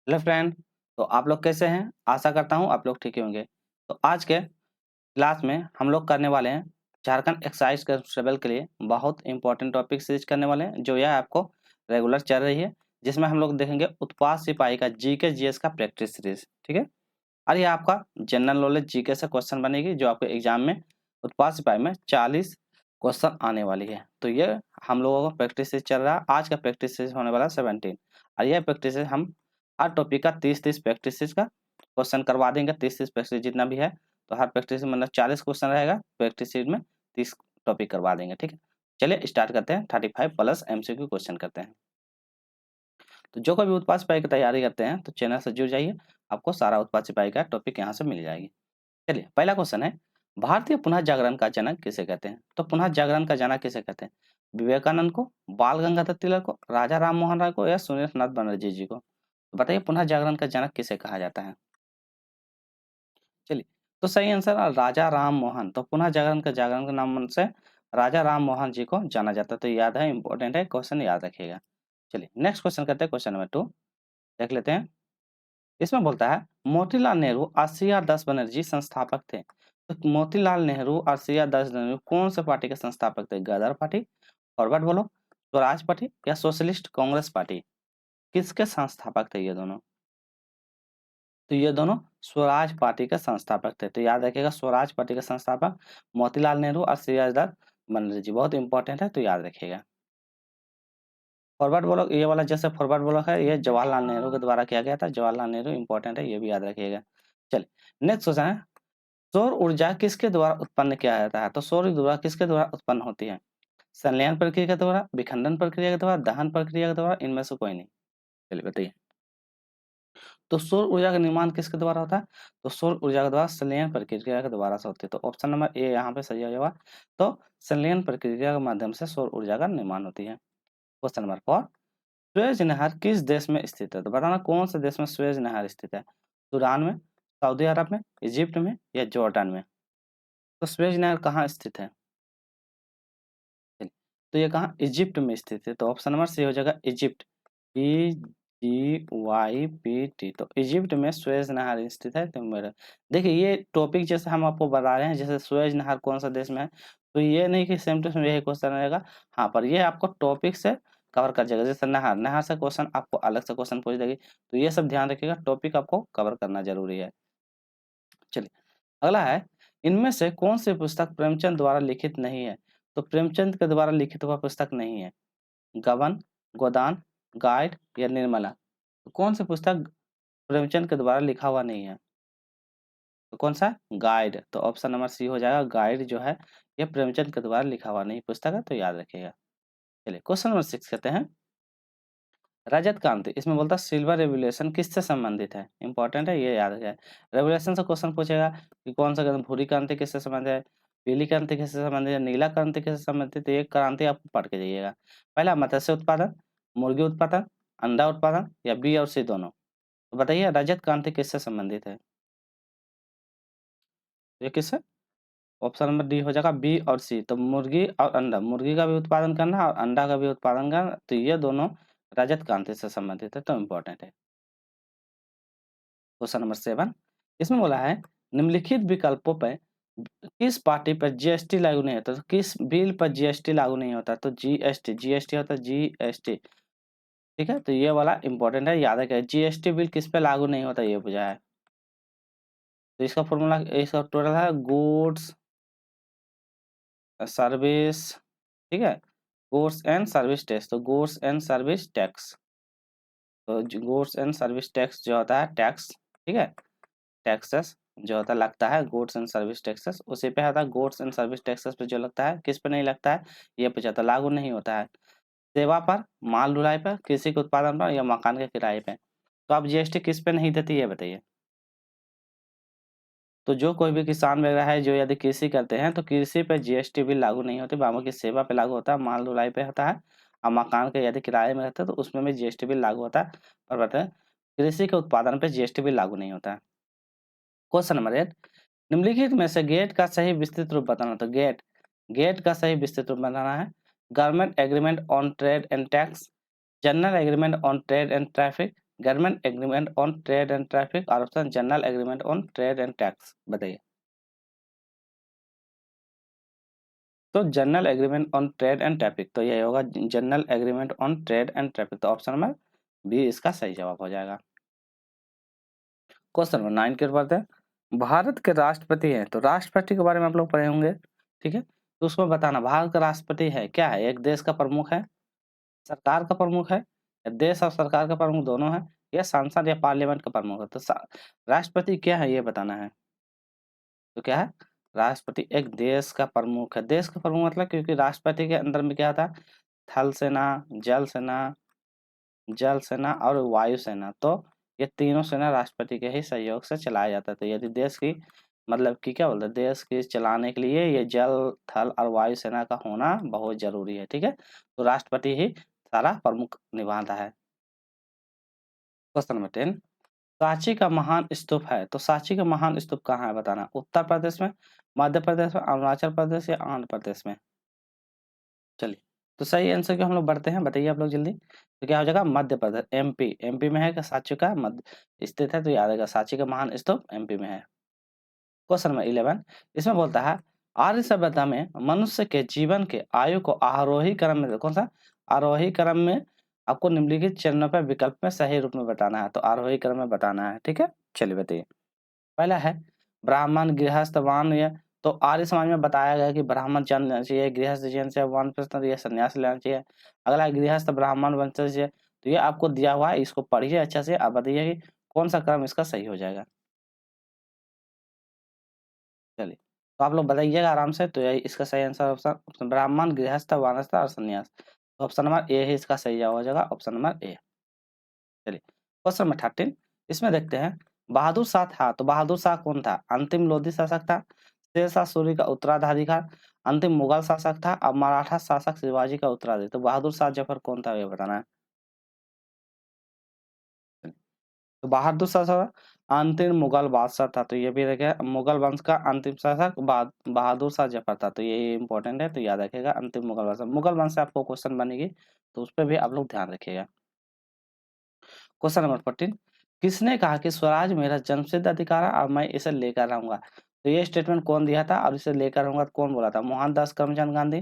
Hello friend. तो आप लोग कैसे हैं? आशा करता हूँ आप लोग ठीक ही होंगे। तो आज के क्लास में हम लोग करने वाले हैं झारखंड एक्साइज कांस्टेबल के लिए बहुत इंपॉर्टेंट टॉपिक सीरीज करने वाले हैं, जो यह आपको रेगुलर चल रही है, जिसमें हम लोग देखेंगे उत्पाद सिपाही का जीके जीएस का प्रैक्टिस सीरीज। ठीक है, और ये आपका जनरल नॉलेज जीके से क्वेश्चन बनेगी, जो आपके एग्जाम में उत्पाद सिपाही में 40 क्वेश्चन आने वाली है। तो ये हम लोगों का प्रैक्टिस सीरीज चल रहा है। आज का प्रैक्टिस सीरीज होने वाला 17, और यह प्रैक्टिस हम हर टॉपिक का 30-30 प्रैक्टिस का क्वेश्चन करवा देंगे। 30-30 प्रैक्टिस जितना भी है, तो हर प्रैक्टिस में मतलब 40 क्वेश्चन रहेगा, प्रैक्टिस में 30 टॉपिक करवा देंगे। ठीक है, चलिए स्टार्ट करते हैं। 35 प्लस एमसीक्यू क्वेश्चन करते हैं। तो जो कोई भी उत्पाद सिपाही की तैयारी करते हैं तो चैनल से जुड़ जाइए, आपको सारा उत्पाद सिपाही का टॉपिक यहाँ से मिल जाएगी। चलिए, पहला क्वेश्चन है, भारतीय पुनः जागरण का जनक किसे कहते हैं? तो पुनः जागरण का जनक किसे कहते हैं? विवेकानंद को, बाल गंगाधर तिलक को, राजा राम मोहन राय को, या सुरेंद्रनाथ बनर्जी जी को? तो बताइए पुनः जागरण का जनक किसे कहा जाता है? चलिए, तो सही आंसर राजा राम मोहन। तो पुनः जागरण के नाम से राजा राम मोहन जी को जाना जाता है। तो याद है, इंपॉर्टेंट है, क्वेश्चन याद रखिएगा। चलिए नेक्स्ट क्वेश्चन करते हैं, क्वेश्चन नंबर 2 देख लेते हैं। इसमें बोलता है मोतीलाल नेहरू और सीआर दास बनर्जी संस्थापक थे। तो मोतीलाल नेहरू और सीआर दास बनर्जी कौन से पार्टी के संस्थापक थे? गदर पार्टी, फॉरवर्ड बोलो, स्वराज पार्टी, या सोशलिस्ट कांग्रेस पार्टी? किसके संस्थापक थे ये दोनों? तो ये दोनों स्वराज पार्टी के संस्थापक थे। तो याद रखिएगा, स्वराज पार्टी के संस्थापक मोतीलाल नेहरू और सीआर दास बनर्जी। बहुत इंपॉर्टेंट है, तो याद रखिएगा। फॉरवर्ड ब्लॉक, ये वाला जैसे फॉरवर्ड ब्लॉक है, ये जवाहरलाल नेहरू के द्वारा किया गया था। जवाहरलाल नेहरू इंपॉर्टेंट है, ये भी याद रखिएगा। चलिए नेक्स्ट क्वेश्चन है, सौर ऊर्जा किसके द्वारा उत्पन्न किया जाता है? तो सौर ऊर्जा किसके द्वारा उत्पन्न होती है? संलयन प्रक्रिया के द्वारा, विखंडन प्रक्रिया के द्वारा, दहन प्रक्रिया के द्वारा, इनमें से कोई नहीं? चलिए बताइए। तो सौर ऊर्जा का निर्माण किसके द्वारा होता है? तो सौर ऊर्जा के द्वारा संलयन प्रक्रिया के द्वारा से होती है। तो ऑप्शन नंबर ए यहाँ पे सही हो जाएगा। तो संलयन प्रक्रिया के माध्यम से सौर ऊर्जा का निर्माण होती है। क्वेश्चन नंबर 4, सुएज नहर किस देश में स्थित है? तो बताना कौन से देश में सुएज नहर स्थित है? सूडान में, सऊदी अरब में, इजिप्ट में, या जॉर्डन में? तो सुएज नहर कहाँ स्थित है? चलिए, तो ये कहाँ इजिप्ट में स्थित है। तो ऑप्शन नंबर सी हो जाएगा इजिप्ट, EGYPT। तो इजिप्ट में सुएज नहर स्थित है। तो मेरा देखिए, ये टॉपिक जैसे हम आपको बता रहे हैं, जैसे सुएज नहर कौन सा देश में है, तो ये नहीं कि सेम टू सेम यही क्वेश्चन रहेगा। हाँ, पर ये आपको टॉपिक से कवर कर जाएगा। जैसे नहर, नहर से क्वेश्चन आपको अलग से क्वेश्चन पूछ देगी। तो ये सब ध्यान रखिएगा, टॉपिक आपको कवर करना जरूरी है। चलिए अगला है, इनमें से कौन सी पुस्तक प्रेमचंद द्वारा लिखित नहीं है? तो प्रेमचंद के द्वारा लिखित हुआ पुस्तक नहीं है। गबन, गोदान, गाइड, या निर्मला? तो कौन सी पुस्तक प्रेमचंद के द्वारा लिखा हुआ नहीं है? तो कौन सा? गाइड। तो ऑप्शन नंबर सी हो जाएगा, गाइड जो है ये प्रेमचंद के द्वारा लिखा हुआ नहीं पुस्तक है। तो याद रखिएगा। चलिए क्वेश्चन नंबर 6 कहते हैं, रजत क्रांति, इसमें बोलता है सिल्वर रेवोल्यूशन किससे संबंधित है? इंपॉर्टेंट है, ये याद रखिए। रेवोल्यूशन से क्वेश्चन पूछेगा कि कौन सा क्रांति, भूरी क्रांति किससे संबंधित है, पीली क्रांति किससे संबंधित है, नीला क्रांति किससे संबंधित है? तो ये क्रांति आपको पढ़ के जाइएगा। पहला मत्स्य उत्पादन, मुर्गी उत्पादन, अंडा उत्पादन, या बी और सी दोनों? तो बताइए रजत क्रांति किससे संबंधित है? ये किससे? ऑप्शन नंबर डी हो जाएगा बी और सी। तो मुर्गी और अंडा, मुर्गी का भी उत्पादन करना और अंडा का भी उत्पादन करना, तो ये दोनों रजत क्रांति से संबंधित है। तो इम्पोर्टेंट है। क्वेश्चन नंबर 7, इसमें बोला है निम्नलिखित विकल्पों पर किस पार्टी पर जीएसटी लागू नहीं होता? तो किस बिल पर जीएसटी लागू नहीं होता? तो जीएसटी, जीएसटी होता है जीएसटी। ठीक है, तो ये वाला इंपॉर्टेंट है, याद रखिए। जीएसटी बिल किस पे लागू नहीं होता, ये पूछा है। तो इसका फॉर्मूला, इसका टोटल है गुड्स सर्विस, ठीक है, गुड्स एंड सर्विस टैक्स। तो गुड्स एंड सर्विस टैक्स, तो गुड्स एंड सर्विस टैक्स जो होता है टैक्स, ठीक है, टैक्सेस जो होता लगता है गुड्स एंड सर्विस टैक्सेस, उसी पे आता है। गुड्स एंड सर्विस टैक्सेस पे जो लगता है, किस पे नहीं लगता है? ये पे जाता, लागू नहीं होता है। सेवा पर, माल ढुलाई पर, कृषि के उत्पादन पर, या मकान के किराए पे? तो आप जीएसटी किस पे नहीं देती है बताइए? तो जो कोई भी किसान वगैरह है जो यदि कृषि करते हैं, तो कृषि पे जीएसटी बिल लागू नहीं होती। बाकी सेवा पे लागू होता है, माल ढुलाई पे होता है, और मकान के यदि किराए में रहते हैं तो उसमें भी जीएसटी बिल लागू होता है। और बताए कृषि के उत्पादन पे जीएसटी बिल लागू नहीं होता है। क्वेश्चन नंबर 8, निम्नलिखित में से गेट का सही विस्तृत रूप बताना। तो गेट, गेट का सही विस्तृत रूप बताना है। Government agreement on trade and tax, general agreement on trade and traffic, government agreement on trade and traffic और option general agreement on trade and tax. बताइए। तो general agreement on trade and traffic, तो यही होगा general agreement on trade and traffic. तो option number B इसका सही जवाब हो जाएगा। क्वेश्चन नंबर 9 के ऊपर है, भारत के राष्ट्रपति हैं, तो राष्ट्रपति के बारे में आप लोग पढ़े होंगे, ठीक है। तो उसमें बताना भारत का राष्ट्रपति है क्या है, एक देश का प्रमुख है, सरकार का प्रमुख है, या देश और सरकार का प्रमुख दोनों है, या सांसद या पार्लियामेंट का प्रमुख है। तो राष्ट्रपति क्या है ये बताना है। तो क्या है, राष्ट्रपति एक देश का प्रमुख है। देश का प्रमुख मतलब, क्योंकि राष्ट्रपति के अंदर में क्या था, थल सेना, जल सेना, जल सेना और वायु सेना। तो ये तीनों सेना राष्ट्रपति के ही सहयोग से चलाया जाता है। तो यदि देश की मतलब कि क्या बोलते हैं, देश की चलाने के लिए ये जल, थल और वायु सेना का होना बहुत जरूरी है, ठीक है। तो राष्ट्रपति ही सारा प्रमुख निभाता है। क्वेश्चन नंबर 10, सांची का महान स्तूप है, तो सांची का महान स्तूप कहाँ है बताना, उत्तर प्रदेश में, मध्य प्रदेश में, अरुणाचल प्रदेश या आंध्र प्रदेश में। चलिए, तो सही आंसर को हम लोग बढ़ते हैं, बताइए आप लोग जल्दी। तो क्या हो जाएगा, मध्य प्रदेश, एमपी, एमपी में है, सांची का मध्य स्थित है, तो याद रहेगा सांची का महान स्तूप एमपी में है। क्वेश्चन नंबर 11, इसमें बोलता है आर्य सभ्यता में मनुष्य के जीवन के आयु को आरोही क्रम में, कौन सा, आरोही क्रम में आपको निम्नलिखित चरणों पर विकल्प में सही रूप में बताना है। तो आरोही क्रम में बताना है, ठीक है। चलिए बताइए। पहला है ब्राह्मण, गृहस्थ, वान। तो आर्य समाज में बताया गया कि ब्राह्मण जानना चाहिए, गृहस्थ जीवन से वानप्रस्थ या संन्यास लेना चाहिए। अगला है गृहस्थ ब्राह्मण वंशज है। तो ये आपको दिया हुआ है, इसको पढ़िए अच्छे से। आप बताइए कि कौन सा क्रम इसका सही हो जाएगा। चलिए, तो आप लोग बताइएगा आराम से। तो यही इसका सही आंसर ऑप्शन ब्राह्मण, गृहस्थ, वानस्थ और संन्यास। तो ऑप्शन नंबर ए ही इसका सही जवाब हो जाएगा, ऑप्शन नंबर ए। चलिए, क्वेश्चन नंबर 13, इसमें देखते हैं बहादुर शाह था, तो बहादुर शाह कौन था, अंतिम लोधी शासक था, शेर शाह सूरी का उत्तराधिकारी था, अंतिम मुगल शासक था, अब मराठा शासक शिवाजी का उत्तराधिकारी। तो बहादुर शाह जफर कौन था ये बताना है। तो बहादुर शाह अंतिम मुगल बादशाह था, तो ये भी रखेगा, मुगल वंश का अंतिम शासक बहादुर शाह जफर था। तो ये इंपॉर्टेंट है, तो याद रखेगा अंतिम मुगल बादशाह। मुगल वंश से आपको क्वेश्चन बनेगी, तो उस पर भी आप लोग ध्यान रखिएगा। क्वेश्चन नंबर 14, किसने कहा कि स्वराज मेरा जन्मसिद्ध अधिकार है और मैं इसे लेकर रहूंगा। तो ये स्टेटमेंट कौन दिया था और इसे लेकर रहूंगा कौन बोला था, मोहनदास करमचंद गांधी,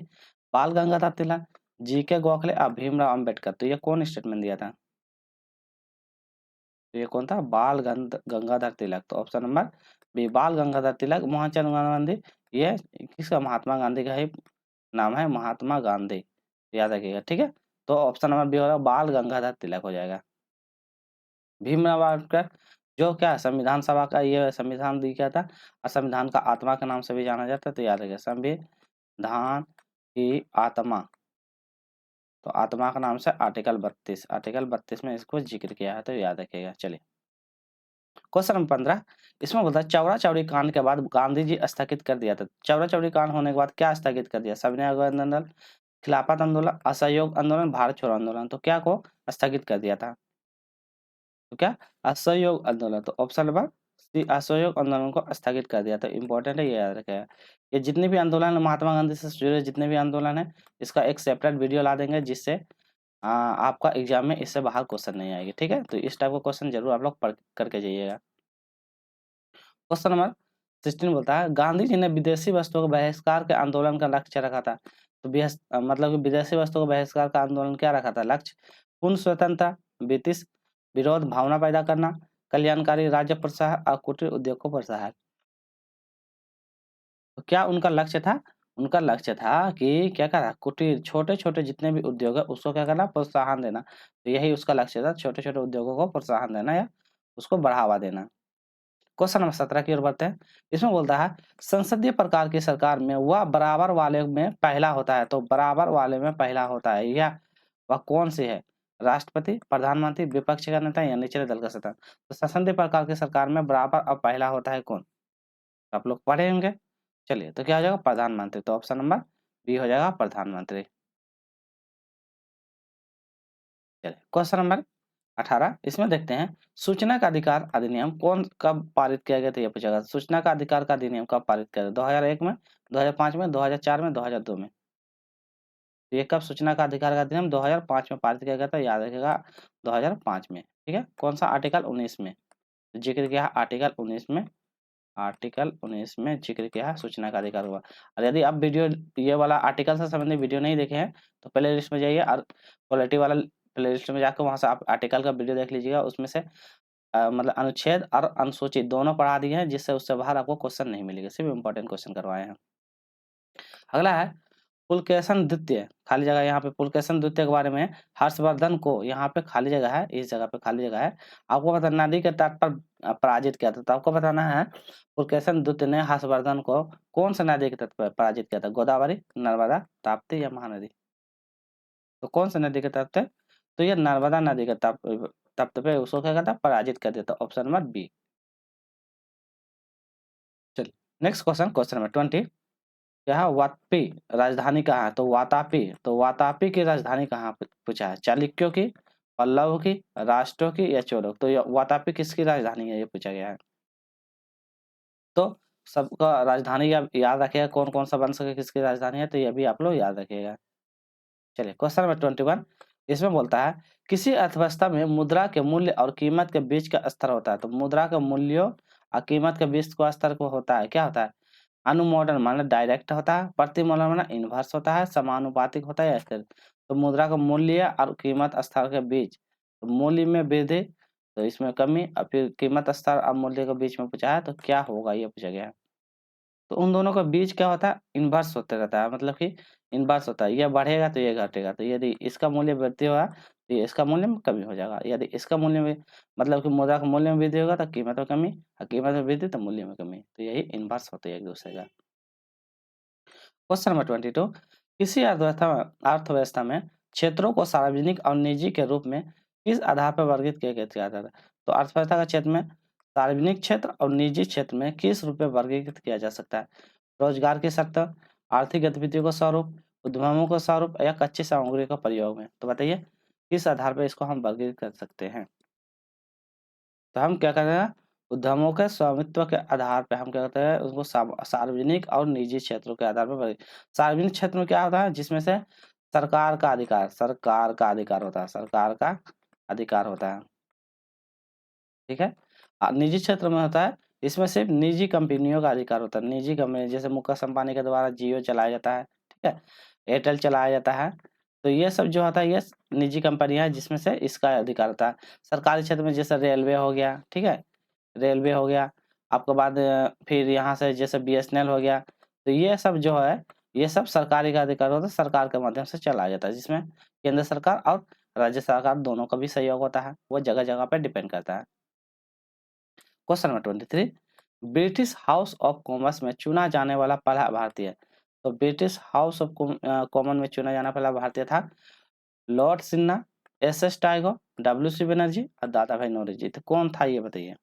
बाल गंगाधर तिलक, जीके गोखले और भीमराव अंबेडकर। तो ये कौन स्टेटमेंट दिया था, तो ये कौन था, गंगाधर तिलक। तो ऑप्शन नंबर बी बाल गंगाधर तिलक, मोहनचंद गांधी, ये किसका, महात्मा गांधी का ही नाम है, महात्मा गांधी, याद रखिएगा, ठीक है। तो ऑप्शन नंबर बी होगा बाल गंगाधर तिलक हो जाएगा। भीमराव अम्बेडकर जो क्या संविधान सभा का ये संविधान दिया था और संविधान का आत्मा के नाम से भी जाना जाता है। तो याद रखिएगा संविधान की आत्मा, तो आत्मा का नाम से आर्टिकल 32, आर्टिकल 32 में इसको जिक्र किया है, तो याद रखिएगा। चलिए, क्वेश्चन नंबर 15, इसमें बोलता है चौरा चौरी कांड के बाद गांधी जी स्थगित कर दिया था। चौरा चौरी कांड होने के बाद क्या स्थगित कर दिया, सविनय अवज्ञा आंदोलन, खिलाफत आंदोलन, असहयोग आंदोलन, भारत छोड़ो आंदोलन। तो क्या को स्थगित कर दिया था, तो क्या, असहयोग आंदोलन। तो ऑप्शन नंबर सी असहयोग आंदोलन को स्थगित कर दिया। तो इम्पोर्टेंट है, ये याद रखेगा। ये जितने भी आंदोलन है महात्मा गांधी से जुड़े जितने भी आंदोलन है, इसका एक सेपरेट वीडियो ला देंगे, जिससे आपका एग्जाम में इससे बाहर क्वेश्चन नहीं आएगी, ठीक है। तो इस टाइप का क्वेश्चन जरूर आप लोग पढ़ करके जाइएगा। क्वेश्चन नंबर 16 बोलता है गांधी जी ने विदेशी वस्तुओं के बहिष्कार के आंदोलन का लक्ष्य रखा था। तो मतलब कि विदेशी वस्तुओं का बहिष्कार का आंदोलन क्या रखा था लक्ष्य, पूर्ण स्वतंत्रता, ब्रिटिश विरोध भावना पैदा करना, कल्याणकारी राज्य प्रोत्साहन और कुटीर उद्योग को प्रोत्साहन। तो क्या उनका लक्ष्य था, उनका लक्ष्य था कि क्या करा, कुटीर छोटे छोटे जितने भी उद्योग है उसको क्या करना, प्रोत्साहन देना। तो यही उसका लक्ष्य था, छोटे छोटे उद्योगों को प्रोत्साहन देना या उसको बढ़ावा देना। क्वेश्चन नंबर 17 की ओर बढ़ते हैं। इसमें बोलता है संसदीय प्रकार की सरकार में वह बराबर वाले में पहला होता है। तो बराबर वाले में पहला होता है, यह वह कौन सी है, राष्ट्रपति, प्रधानमंत्री, विपक्ष का नेता या निचले दल का सदस्य। तो संसदीय प्रकार की सरकार में बराबर और पहला होता है कौन, आप लोग पढ़े होंगे। चलिए, तो क्या हो जाएगा, प्रधानमंत्री। तो ऑप्शन नंबर बी हो जाएगा प्रधानमंत्री। चलिए, क्वेश्चन नंबर 18, इसमें देखते हैं सूचना का अधिकार अधिनियम कौन कब पारित किया गया था, ये पूछेगा। सूचना का अधिकार का अधिनियम कब पारित किया गया, 2001 में, 2005 में, 2004 में, 2002 में। तो ये कब सूचना का अधिकार का अधिनियम 2005 में पारित किया गया था, याद रखिएगा 2005 में। ठीक है, कौन सा आर्टिकल 19 में जिक्र किया है, आर्टिकल 19 में, आर्टिकल 19 में जिक्र किया है सूचना का अधिकार हुआ। और यदि आप वीडियो ये वाला आर्टिकल से संबंधित वीडियो नहीं देखे हैं तो प्ले लिस्ट में जाइए और क्वालिटी वाला प्ले लिस्ट में जाकर वहाँ से आप आर्टिकल का वीडियो देख लीजिएगा। उसमें से मतलब अनुच्छेद और अनुसूचित दोनों पढ़ा दिए हैं, जिससे उससे बाहर आपको क्वेश्चन नहीं मिलेगा, सिर्फ इंपॉर्टेंट क्वेश्चन करवाए हैं। अगला है पुलकेशन द्वितीय, खाली जगह यहाँ पे पुलकेशन द्वितीय के बारे में हर्षवर्धन को, यहाँ पे खाली जगह है, इस जगह पे खाली जगह है, आपको पता नदी के तट पर पराजित किया था। तो आपको बताना है पुलकेशन द्वितीय ने हर्षवर्धन को कौन सा नदी के तट पर पराजित किया था, गोदावरी, नर्मदा, ताप्ती या महानदी। तो कौन सा नदी के तट पे, तो ये नर्मदा नदी के तट पे उसको क्या कहता है, पराजित कर देता। Option number B. चलिए नेक्स्ट क्वेश्चन, क्वेश्चन नंबर 20 क्या है, वातापी राजधानी कहाँ है, तो वातापी की राजधानी कहाँ पूछा है, चालुक्यों की, पल्लव की, राष्ट्रों की या चोलों। तो ये वातापी किसकी राजधानी है, ये पूछा गया है। तो सबका राजधानी आप याद रखिएगा, कौन कौन सा बन सके किसकी राजधानी है, तो ये भी आप लोग याद रखिएगा। चलिए क्वेश्चन नंबर 21, इसमें बोलता है किसी अर्थव्यवस्था में मुद्रा के मूल्य और कीमत के बीच का स्तर होता है। तो मुद्रा के मूल्यों और कीमत के बीच का स्तर को होता है, क्या होता है, अनुमोडन माना डायरेक्ट होता है, प्रतिमूलक माना इनवर्स होता है, समानुपातिक होता है या स्थिर। तो मुद्रा का मूल्य और कीमत स्तर के बीच, तो मूल्य में वृद्धि तो इसमें कमी, और फिर कीमत स्तर और मूल्य के बीच में पूछा है, तो क्या होगा ये पूछा गया है। तो उन दोनों का बीच क्या होता है, इनवर्स होते रहता है, मतलब कि इनवर्स होता है, ये बढ़ेगा तो ये घटेगा। तो यदि इसका मूल्य वृद्धि होगा तो ये इसका मूल्य में कमी हो जाएगा, यदि इसका मूल्य में मतलब कि मुद्रा का मूल्य में वृद्धि होगा तो कीमत में कमी, और कीमत में वृद्धि तो मूल्य में कमी। तो यही इनवर्स होते हैं एक दूसरे का। क्वेश्चन नंबर 22 किसी अर्थव्यवस्था में क्षेत्रों को सार्वजनिक और निजी के रूप में किस आधार पर वर्गीकृत किया जाता है। तो अर्थव्यवस्था का क्षेत्र में सार्वजनिक क्षेत्र और निजी क्षेत्र में किस रूप में वर्गीकृत किया जा सकता है, रोजगार की शर्त, आर्थिक गतिविधियों का स्वरूप, उद्यमों का स्वरूप या कच्ची सामग्री का प्रयोग में। तो बताइए किस आधार पर इसको हम वर्गीकृत कर सकते हैं। तो हम क्या कर रहे हैं, उद्यमों के स्वामित्व के आधार पे हम क्या करते हैं, उसको सार्वजनिक और निजी क्षेत्रों के आधार पर। सार्वजनिक क्षेत्र में क्या होता है, जिसमें से सरकार का अधिकार होता है, सरकार का अधिकार होता है, ठीक है। और निजी क्षेत्र में होता है, इसमें सिर्फ निजी कंपनियों का अधिकार होता है, निजी कंपनी जैसे मुकेश अंबानी के द्वारा जियो चलाया जाता है, ठीक है, एयरटेल चलाया जाता है। तो ये सब जो होता है ये निजी कंपनियां हैं, जिसमें से इसका अधिकार होता है। सरकारी क्षेत्र में जैसे रेलवे हो गया, ठीक है, रेलवे हो गया, आपके बाद फिर यहाँ से जैसे बीएसएनएल हो गया। तो ये सब जो है ये सब सरकारी का अधिकार होता है, सरकार के माध्यम से चलाया जाता है, जिसमें केंद्र सरकार और राज्य सरकार दोनों का भी सहयोग होता है, वो जगह जगह पे डिपेंड करता है। Question number 23 British house of commerce में चुना जाने वाला पहला भारतीय। तो ब्रिटिश हाउस ऑफ कॉमन में चुना जाना पहला भारतीय था lord Sinha, S Tagore, W C Banerjee और दादा भाई नौरोजी। तो कौन था ये बताइए।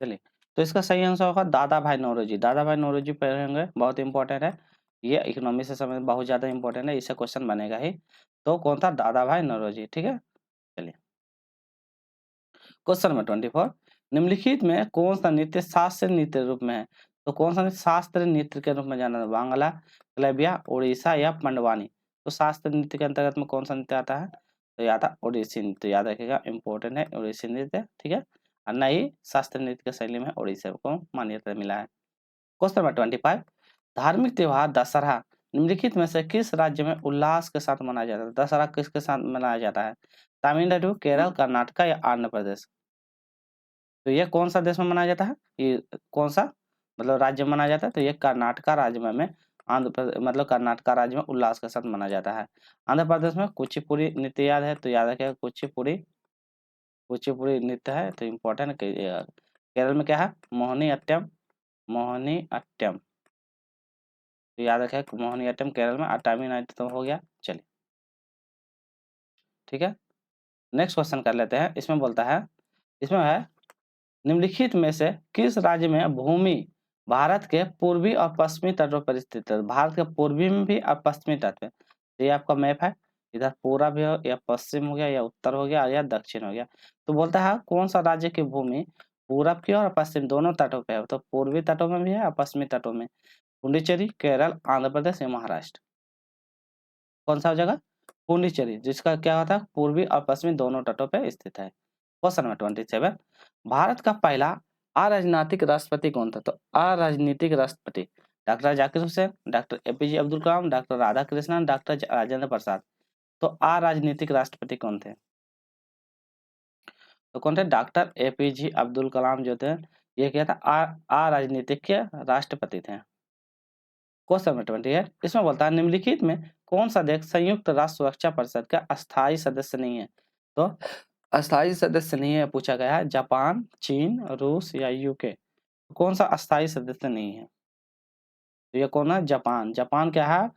चलिए तो इसका सही आंसर होगा दादा भाई नौरोजी। दादा भाई नौरोजी पढ़ेंगे, बहुत इंपॉर्टेंट है, ये इकोनॉमी से समय बहुत ज्यादा इंपॉर्टेंट है, इससे क्वेश्चन बनेगा ही। तो कौन था, दादा भाई नौरोजी, ठीक है। चलिए क्वेश्चन नंबर 24 निम्नलिखित में कौन सा नृत्य शास्त्रीय नृत्य रूप में है। तो कौन सा शास्त्रीय नृत्य के रूप में जाना है, बांग्ला, क्लेबिया, उड़ीसा या पंडवानी। तो शास्त्रीय नृत्य के अंतर्गत में कौन सा नृत्य आता है, तो याद है ओडिसी नृत्य, याद रखिएगा इंपॉर्टेंट है ओडिसी नृत्य, ठीक है। और नई शास्त्रीय नृत्य की शैली में उड़ीसा को मान्यता मिला है। क्वेश्चन नंबर 25 धार्मिक त्योहार दशहरा निम्नलिखित में से किस राज्य में उल्लास के साथ मनाया जाता है। दशहरा किसके साथ मनाया जाता है, तमिलनाडु, केरल, कर्नाटक या आंध्र प्रदेश। तो ये कौन सा देश में मनाया जाता है, ये कौन सा मतलब राज्य में मनाया जाता है, तो ये कर्नाटका राज्य में आंध्र प्रदेश मतलब कर्नाटका राज्य में उल्लास के साथ मनाया जाता है। आंध्र प्रदेश में कुचिपुड़ी नृत्य याद है, तो याद रखिएगा कुचिपुड़ी, कुचिपुड़ी नृत्य है, तो इम्पोर्टेंट। केरल में क्या है, मोहिनी अट्टम, मोहिनी अट्टम, तो याद रखें मोहिनी अट्टम केरल में, और तमिलनाडु तो हो गया। चलिए ठीक है, नेक्स्ट क्वेश्चन कर लेते हैं। इसमें बोलता है, इसमें है निम्नलिखित में से किस राज्य में भूमि भारत के पूर्वी और पश्चिमी तटों पर स्थित है। भारत के पूर्वी में भी और पश्चिमी तट पे, तो ये आपका मैप है, इधर पूरा भी हो या पश्चिम हो गया या उत्तर हो गया या दक्षिण हो गया। तो बोलता है कौन सा राज्य की भूमि पूरब की और पश्चिम दोनों तटों पे है। तो पूर्वी तटों में भी है और पश्चिमी तटों में, पुडुचेरी, केरल, आंध्र प्रदेश या महाराष्ट्र। कौन सा हो जाएगा, पुडुचेरी, जिसका क्या होता है पूर्वी और पश्चिमी दोनों तटों पे स्थित है। क्वेश्चन नंबर 27, भारत का पहला अराजनीतिक राष्ट्रपति कौन था? तो अराजनीतिक राष्ट्रपति doctor Zakir Hussain, doctor APJ Abdul Kalam, doctor Radhakrishnan, doctor Rajendra Prasad. तो अराजनीतिक राष्ट्रपति कौन थे? तो कौन थे? डॉक्टर एपीजे अब्दुल कलाम जो थे, ये क्या था? अराजनीतिक के राष्ट्रपति थे। क्वेश्चन नंबर 20 है, इसमें बोलता है निम्नलिखित में कौन सा देश संयुक्त राष्ट्र सुरक्षा परिषद का अस्थायी सदस्य नहीं है? तो अस्थायी सदस्य नहीं है पूछा गया है, जापान, चीन, रूस या यूके। कौन सा अस्थायी सदस्य नहीं है? तो ये कौन है? जापान। जापान क्या है?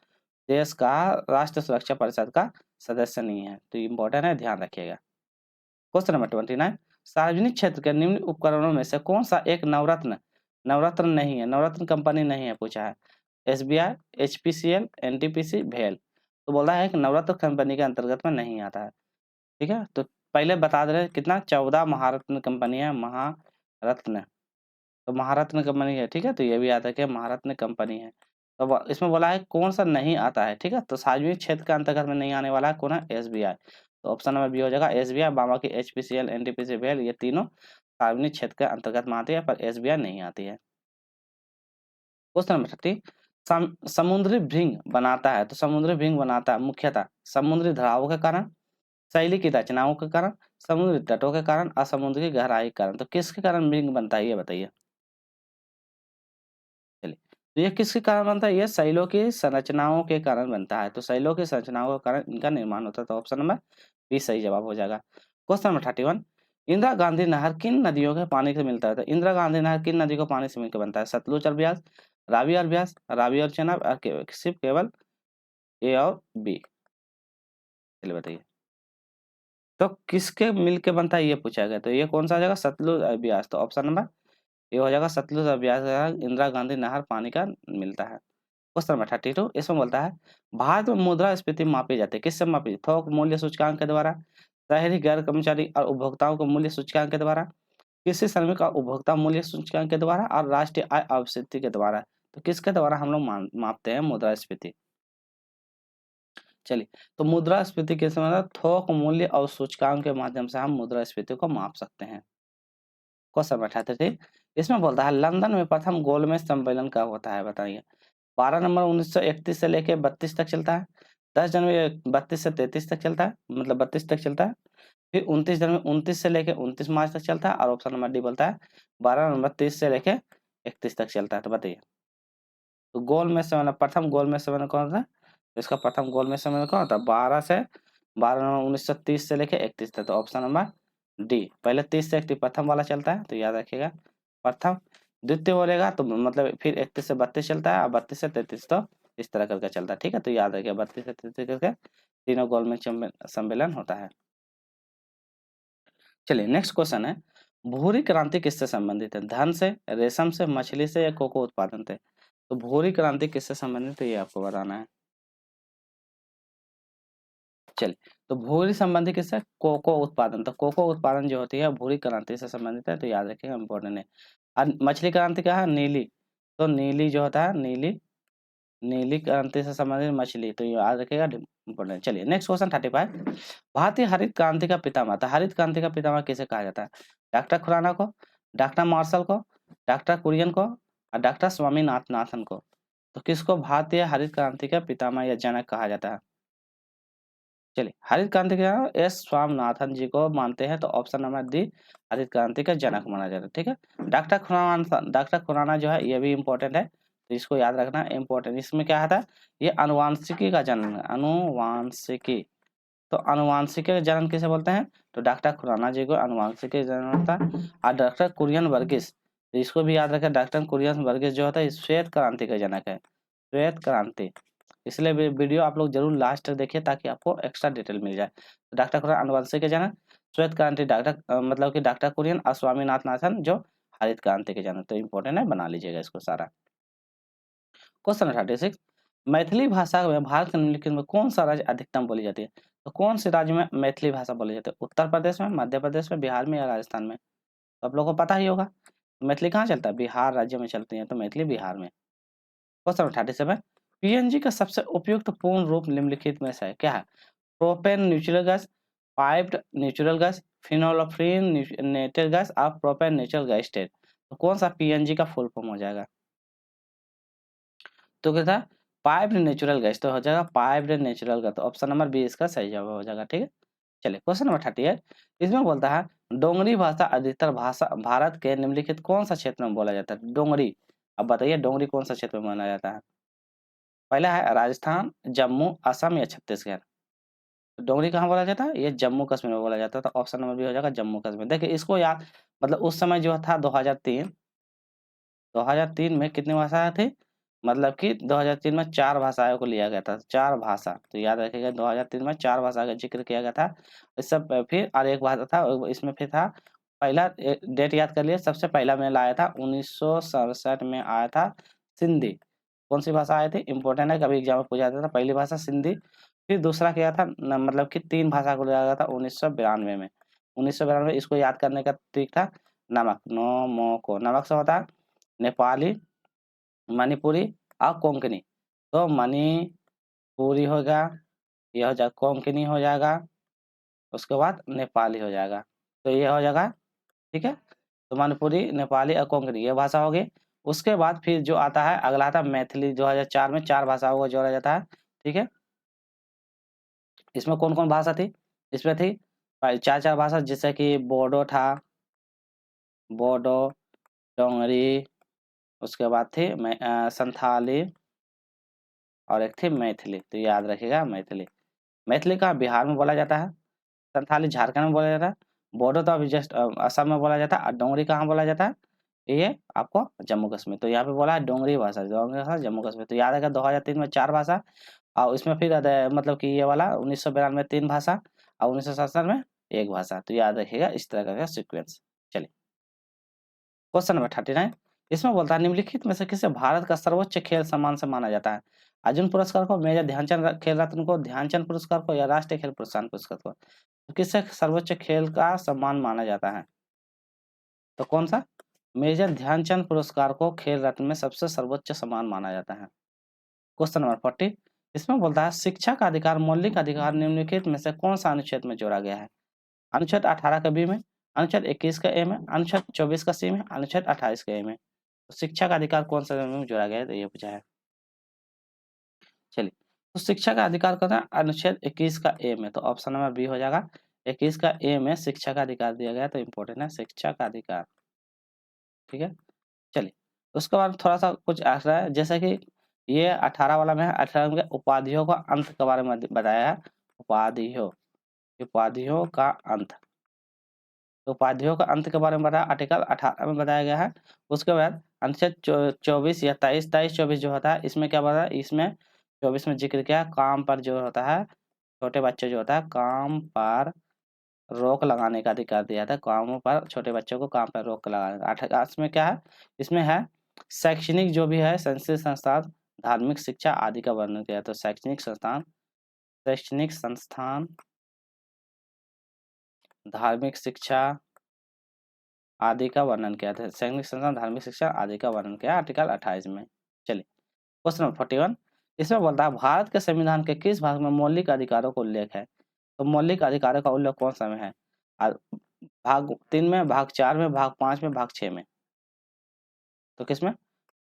देश का राष्ट्र सुरक्षा परिषद का सदस्य नहीं है। तो इम्पोर्टेंट है, ध्यान रखिएगा। क्वेश्चन नंबर 29, सार्वजनिक क्षेत्र के निम्न उपकरणों में से कौन सा एक नवरत्न नवरत्न नहीं है, नवरत्न कंपनी नहीं है पूछा है? एसबीआई, एचपीसीएल, एनटीपीसी, भेल। तो बोला है कि नवरत्न कंपनी के अंतर्गत में नहीं आता है। ठीक है, तो पहले बता दे रहे कितना 14 महारत्न कंपनी है, महारत्न। तो महारत्न कंपनी है, ठीक है, तो ये भी आता है कि महारत्न कंपनी है। तो इसमें बोला है कौन सा नहीं आता है, ठीक है, तो सार्वजनिक क्षेत्र के अंतर्गत में नहीं आने वाला है कौन है? एसबीआई। तो ऑप्शन नंबर बी हो जाएगा एसबीआई, बाकी एचपीसीएल, एनटीपीसी, भेल, ये तीनों सार्वजनिक क्षेत्र के अंतर्गत में आती है, पर एसबीआई नहीं आती है। क्वेश्चन नंबर 30, समुद्री भृंग बनाता है, तो समुद्री भृंग बनाता है मुख्यतः समुद्री धाराओं के कारण, शैली की रचनाओं के कारण, समुद्री तटों के कारण, असमुद्री गहराई के कारण। तो किसके कारण भृंग बनता है ये बताइए? चलिए, तो ये किसके कारण बनता है? ये शैलों की संरचनाओं के कारण बनता है। तो शैलों की संरचनाओं के कारण इनका निर्माण होता है। तो ऑप्शन नंबर बी सही जवाब हो जाएगा। क्वेश्चन नंबर 31, इंदिरा गांधी नहर किन नदियों के पानी से मिलता है? तो इंदिरा गांधी नहर किन नदी को पानी से मिलकर बनता है? सतलुज और ब्यास, रावी और ब्यास, रावी और चेनाब, और सिर्फ केवल ए और बी? चलिए बताइए, तो किसके मिल के बनता है ये पूछा गया। तो ये कौन सा आ जाएगा? सतलुज और ब्यास। तो ऑप्शन नंबर ये हो जाएगा सतलुज और ब्यास का इंदिरा गांधी नहर पानी का मिलता है। क्वेश्चन नंबर 32, इसमें बोलता है भारत में मुद्रास्फीति मापी जाती है, किससे मापी? थोक मूल्य सूचकांक के द्वारा, शहरी गैर कर्मचारी और उपभोक्ताओं को मूल्य सूचकांक के द्वारा, कृषि श्रमिक का उपभोक्ता मूल्य सूचकांक के द्वारा, और राष्ट्रीय आय आवृत्ति के द्वारा। तो किसके द्वारा हम लोग मापते हैं मुद्रास्फीति? चलिए, तो मुद्रास्फीति के समय थोक मूल्य और सूचकांक के माध्यम से हम मुद्रास्फीति को माप सकते हैं। क्वेश्चन नंबर 33, इसमें बोलता है लंदन में प्रथम गोलमेज सम्मेलन कब होता है बताइए? 12 नवंबर 1931 से लेके 32 तक चलता है, 10 जनवरी 32 से 33 तक चलता है, मतलब 32 तक चलता है, फिर 29 जनवरी 29 से लेके 29 मार्च तक चलता है, और ऑप्शन नंबर डी बोलता है 12 नवंबर 30 से लेके 31 तक चलता है। तो बताइए, तो गोलमेज सम्मेलन, प्रथम गोलमेज सम्मेलन कौन सा? तो इसका प्रथम गोलमेज सम्मेलन कौन होता है? 12 नवंबर 1930 से लेके 31 तक। तो ऑप्शन नंबर डी, पहले 30 से 31 प्रथम वाला चलता है, तो याद रखिएगा प्रथम। द्वितीय बोलेगा तो मतलब फिर 31 से 32 चलता है, और 32 से 33 तो इस तरह करके चलता है। ठीक है, तो याद रखिए 32 से 33 करके तीनों गोलमेज सम्मेलन होता है। चलिए नेक्स्ट क्वेश्चन है, भूरी क्रांति किससे संबंधित है? धन से, रेशम से, मछली से, या कोको उत्पादन से? तो भूरी क्रांति किससे संबंधित है ये आपको बताना है। चलिए, तो भूरी संबंधी किससे? कोको उत्पादन। तो कोको उत्पादन जो होती है भूरी क्रांति से संबंधित है, तो याद रखिएगा इम्पोर्टेंट है। और मछली क्रांति क्या है? नीली। तो नीली जो होता है नीली, नीली क्रांति से संबंधित मछली, तो ये याद रखिएगा इम्पोर्टेंट। चलिए नेक्स्ट क्वेश्चन 35, भारतीय हरित क्रांति का पितामह, तो हरित क्रांति का पितामह किसे कहा जाता है? डॉक्टर खुराना को, डॉक्टर मार्शल को, डॉक्टर कुरियन को, और डॉक्टर स्वामीनाथन को। तो किसको भारतीय हरित क्रांति का पितामह या जनक कहा जाता है? चलिए, हरित क्रांति के एस स्वामीनाथन जी को मानते हैं, तो ऑप्शन नंबर डी हरित क्रांति का जनक माना जाता है। ठीक है, डॉक्टर खुराना जो है ये भी इम्पोर्टेंट है, तो इसको याद रखना इम्पोर्टेंट। इसमें क्या आता है? ये अनुवांशिकी का जन्म है, अनुवांशिकी। तो अनुवांशिकी का जन्म किसे बोलते हैं? तो डॉक्टर खुराना जी को अनुवांशिकी जन्म होता है। और डॉक्टर कुरियन वर्गीस, तो इसको भी याद रखें, डॉक्टर कुरियन वर्गीस जो होता है श्वेत क्रांति का जनक है, श्वेत क्रांति। इसलिए वीडियो आप लोग जरूर लास्ट तक देखिए ताकि आपको एक्स्ट्रा डिटेल मिल जाए। डॉक्टर खुराना अनुवांशिकी के जनक, श्वेत क्रांति डॉक्टर मतलब कि डॉक्टर कुरियन, और स्वामीनाथन जो हरित क्रांति के जनक। तो इम्पोर्टेंट है, बना लीजिएगा इसको सारा। क्वेश्चन 36, मैथिली भाषा में भारत के निम्नलिखित में कौन सा राज्य अधिकतम बोली जाती है? तो कौन से राज्य में मैथिली भाषा बोली जाती है? उत्तर प्रदेश में, मध्य प्रदेश में, बिहार में, या राजस्थान में? तो आप लोगों को पता ही होगा मैथिली कहाँ चलता है, बिहार राज्य में चलती है, तो मैथिली बिहार में। क्वेश्चन 37, पीएनजी का सबसे उपयुक्त पूर्ण रूप निम्नलिखित में से है, क्या है? Propane natural gas, piped natural gas, फिनोल्फ्रीन नेचुरल गैस और प्रोपेन नेचुरल गैस स्टेट। तो कौन सा पीएनजी का फुल फॉर्म हो जाएगा? तो क्या था? पाइप्ड नेचुरल गैस, तो हो जाएगा पाइप्ड नेचुरल गैस। तो ऑप्शन नंबर बी इसका सही जवाब हो जाएगा। ठीक है, चलिए क्वेश्चन नंबर 38 इसमें बोलता है डोंगरी भाषा अधिकतर भाषा भारत के निम्नलिखित कौन सा क्षेत्र में बोला जाता है? डोंगरी, अब बताइए डोंगरी कौन सा क्षेत्र में माना जाता है? पहला है राजस्थान, जम्मू, असम या छत्तीसगढ़। तो डोंगरी कहाँ बोला जाता है? ये जम्मू कश्मीर में बोला जाता है। तो ऑप्शन नंबर बी हो जाएगा जम्मू कश्मीर। देखिए इसको याद, मतलब उस समय जो था 2003 में कितनी भाषाएं थी? मतलब कि 2003 में 4 भाषाओं को लिया गया था, 4 भाषा। तो याद रखिएगा 2003 में 4 भाषा का जिक्र किया गया था। इस सब फिर और एक भाषा था, इसमें फिर था पहला डेट याद कर लिए, सबसे पहला मेल आया था 1967 में आया था सिंधी। कौन सी भाषा आई थी? इंपॉर्टेंट है, कभी एग्जाम में पूछा जाता था। पहली भाषा सिंधी, फिर दूसरा क्या था मतलब कि 3 भाषा को लिया गया था 1992 में। 1992 इसको याद करने का ट्रिक था नमक, नो मो को। नमक से होता है नेपाली, मणिपुरी और कोंकणी। तो मणिपुरी होगा, यह हो जाएगा कोंकणी हो जाएगा, उसके बाद नेपाली हो जाएगा। तो ये हो जाएगा, ठीक है। तो मणिपुरी, नेपाली और कोंकणी ये भाषा होगी। उसके बाद फिर जो आता है अगला आता है मैथिली। 2004 में 4 भाषाओं को जोड़ा जाता है, ठीक है। इसमें कौन कौन भाषा थी? इसमें थी 4 भाषा, जैसे कि बोडो था, बोडो, डोंगरी, उसके बाद थी संथाली और एक थी मैथिली। तो याद रखिएगा मैथिली। मैथिली का बिहार में बोला जाता है, संथाली झारखंड में बोला जाता है, बोडो तो अभी जस्ट असम में बोला जाता है, और डोंगरी कहाँ बोला जाता है? ये आपको जम्मू कश्मीर। तो यहाँ पे बोला है डोंगरी भाषा, डोंगरी भाषा जम्मू कश्मीर। तो याद रखा 2003 में 4 भाषा, और इसमें फिर मतलब कि ये वाला 1992 में 3 भाषा और 1967 में 1 भाषा। तो याद रखिएगा इस तरह का सीक्वेंस। चलिए क्वेश्चन नंबर 39 इसमें बोलता है निम्नलिखित में से किसे भारत का सर्वोच्च खेल सम्मान से माना जाता है? अर्जुन पुरस्कार को, मेजर ध्यानचंद खेल रत्न को, ध्यानचंद पुरस्कार को या राष्ट्रीय खेल प्रोत्साहन पुरस्कार को? तो किसे सर्वोच्च खेल का सम्मान माना जाता है? तो कौन सा? मेजर ध्यानचंद पुरस्कार को खेल रत्न में सबसे सर्वोच्च सम्मान माना जाता है। क्वेश्चन नंबर 40 इसमें बोलता है शिक्षा का अधिकार मौलिक अधिकार निम्नलिखित में से कौन सा अनुच्छेद में जोड़ा गया है? अनुच्छेद 18 का बी में, अनुच्छेद 21 का ए में, अनुच्छेद 24 का सी में, अनुच्छेद 28 का ए में। तो शिक्षा का अधिकार कौन सा में जोड़ा गया है? तो ये पूछा है। चलिए तो शिक्षा का अधिकार कौन है? अनुच्छेद 21 का ए में। तो ऑप्शन नंबर बी हो जाएगा। 21 का ए में शिक्षा का अधिकार दिया गया है, तो इम्पोर्टेंट है शिक्षा का अधिकार, ठीक है। चलिए उसके बाद थोड़ा सा कुछ ऐसा है, जैसे कि ये 18 वाला में है, 18 में उपाधियों का अंत के बारे में बताया है। उपाधियों का अंत, तो उपाधियों का अंत के बारे में बताया, आर्टिकल 18 में बताया गया है। उसके बाद अनुच्छेद 24 या 23-24 जो होता है, इसमें क्या बताया? इसमें 24 में जिक्र किया काम पर जो होता है, छोटे बच्चे जो होता है काम पर रोक लगाने का अधिकार दिया था। कामों पर छोटे बच्चों को काम पर रोक लगाने का। 28 में क्या है? इसमें है शैक्षणिक जो भी है शैक्षणिक संस्थान, धार्मिक शिक्षा आदि का वर्णन किया। तो शैक्षणिक संस्थान, धार्मिक शिक्षा आदि का वर्णन किया था। शैक्षणिक संस्थान, धार्मिक शिक्षा आदि का वर्णन किया आर्टिकल 28 में। चलिए क्वेश्चन नंबर 41 इसमें बोलता है भारत के संविधान के किस भाग में मौलिक अधिकारों का उल्लेख है? तो मौलिक अधिकारों का उल्लेख कौन सा में है? भाग 3 में, भाग 4 में, भाग 5 में, भाग 6 में? तो किसमें?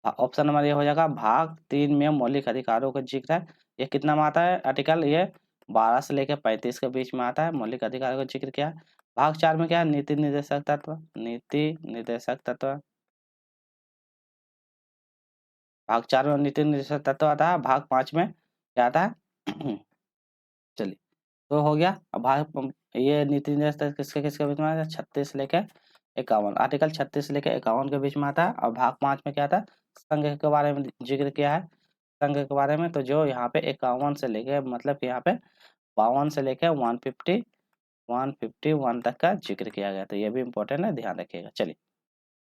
ऑप्शन नंबर ये हो जाएगा भाग 3 में मौलिक अधिकारों का जिक्र है। ये कितना में आता है आर्टिकल? ये 12 से लेकर 35 के बीच में आता है, मौलिक अधिकारों का जिक्र किया। भाग 4 में क्या है? नीति निर्देशक तत्व, नीति निर्देशक तत्व। भाग 4 में नीति निर्देशक तत्व आता है, भाग 5 में क्या आता है? चलिए तो हो गया। अब भाग ये नीति निर्देशक किसके किसके बीच में आता है? 36 से लेकर 51, आर्टिकल 36 से लेकर 51 के बीच में आता है। और भाग 5 में क्या आता है? संघ के बारे में जिक्र किया है, संघ के बारे में। तो जो यहाँ पे 51 से लेके मतलब कि यहाँ पे 52 से लेकर 151 तक का जिक्र किया गया। तो ये भी इम्पोर्टेंट है, ध्यान रखिएगा। चलिए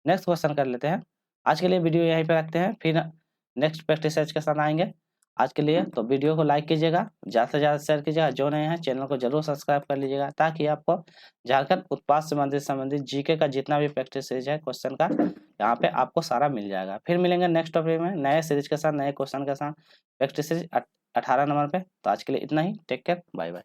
नेक्स्ट क्वेश्चन कर लेते हैं। आज के लिए वीडियो यहीं पे रखते हैं, फिर नेक्स्ट प्रैक्टिस सेट के साथ आएंगे। आज के लिए तो वीडियो को लाइक कीजिएगा, ज़्यादा से ज़्यादा शेयर कीजिएगा। जो नए हैं चैनल को जरूर सब्सक्राइब कर लीजिएगा, ताकि आपको झारखंड उत्पाद से संबंधित जीके का जितना भी प्रैक्टिस सीरीज है क्वेश्चन का, यहाँ पे आपको सारा मिल जाएगा। फिर मिलेंगे नेक्स्ट टॉपिक में नए सीरीज के साथ, नए क्वेश्चन के साथ, प्रैक्टिस सीरीज 18 नंबर पे। तो आज के लिए इतना ही, टेक केयर, बाय बाय।